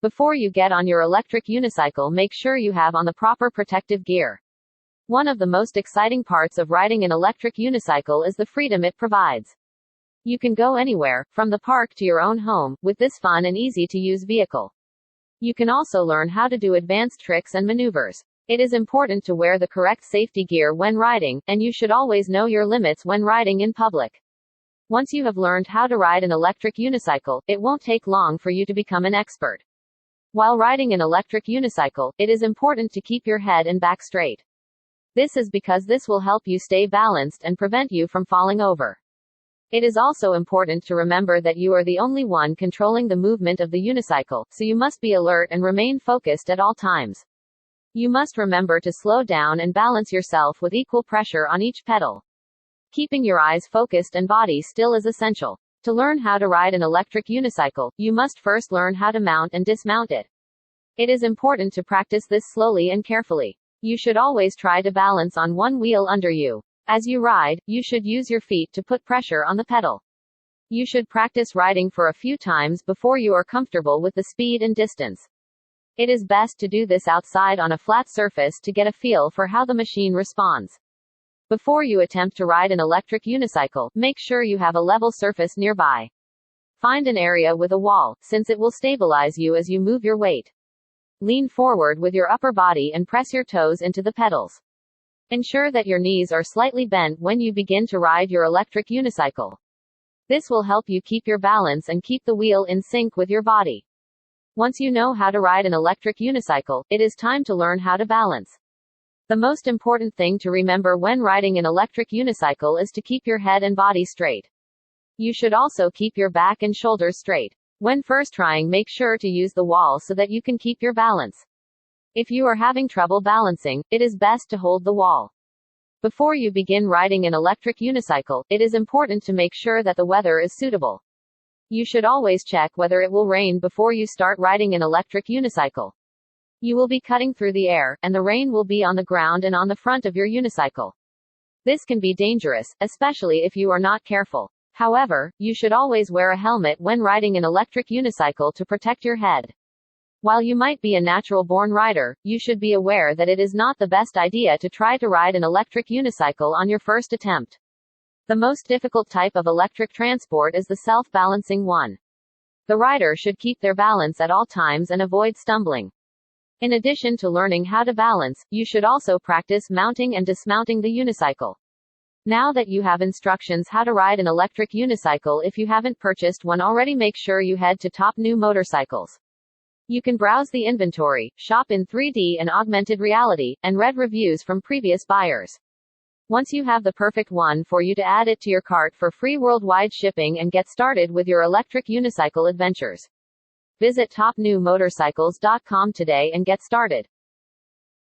Before you get on your electric unicycle, make sure you have on the proper protective gear. One of the most exciting parts of riding an electric unicycle is the freedom it provides. You can go anywhere, from the park to your own home, with this fun and easy-to-use vehicle. You can also learn how to do advanced tricks and maneuvers. It is important to wear the correct safety gear when riding, and you should always know your limits when riding in public. Once you have learned how to ride an electric unicycle, it won't take long for you to become an expert. While riding an electric unicycle, it is important to keep your head and back straight. This is because this will help you stay balanced and prevent you from falling over. It is also important to remember that you are the only one controlling the movement of the unicycle, so you must be alert and remain focused at all times. You must remember to slow down and balance yourself with equal pressure on each pedal. Keeping your eyes focused and body still is essential. To learn how to ride an electric unicycle, you must first learn how to mount and dismount it. It is important to practice this slowly and carefully. You should always try to balance on one wheel under you. As you ride, you should use your feet to put pressure on the pedal. You should practice riding for a few times before you are comfortable with the speed and distance. It is best to do this outside on a flat surface to get a feel for how the machine responds. Before you attempt to ride an electric unicycle, make sure you have a level surface nearby. Find an area with a wall, since it will stabilize you as you move your weight. Lean forward with your upper body and press your toes into the pedals. Ensure that your knees are slightly bent when you begin to ride your electric unicycle. This will help you keep your balance and keep the wheel in sync with your body. Once you know how to ride an electric unicycle, it is time to learn how to balance. The most important thing to remember when riding an electric unicycle is to keep your head and body straight. You should also keep your back and shoulders straight. When first trying, make sure to use the wall so that you can keep your balance. If you are having trouble balancing, it is best to hold the wall. Before you begin riding an electric unicycle, it is important to make sure that the weather is suitable. You should always check whether it will rain before you start riding an electric unicycle. You will be cutting through the air, and the rain will be on the ground and on the front of your unicycle. This can be dangerous, especially if you are not careful. However, you should always wear a helmet when riding an electric unicycle to protect your head. While you might be a natural-born rider, you should be aware that it is not the best idea to try to ride an electric unicycle on your first attempt. The most difficult type of electric transport is the self-balancing one. The rider should keep their balance at all times and avoid stumbling. In addition to learning how to balance, you should also practice mounting and dismounting the unicycle. Now that you have instructions how to ride an electric unicycle, if you haven't purchased one already, make sure you head to Top New Motorcycles. You can browse the inventory, shop in 3D and augmented reality, and read reviews from previous buyers. Once you have the perfect one for you, to add it to your cart for free worldwide shipping and get started with your electric unicycle adventures. Visit topnewmotorcycles.com today and get started.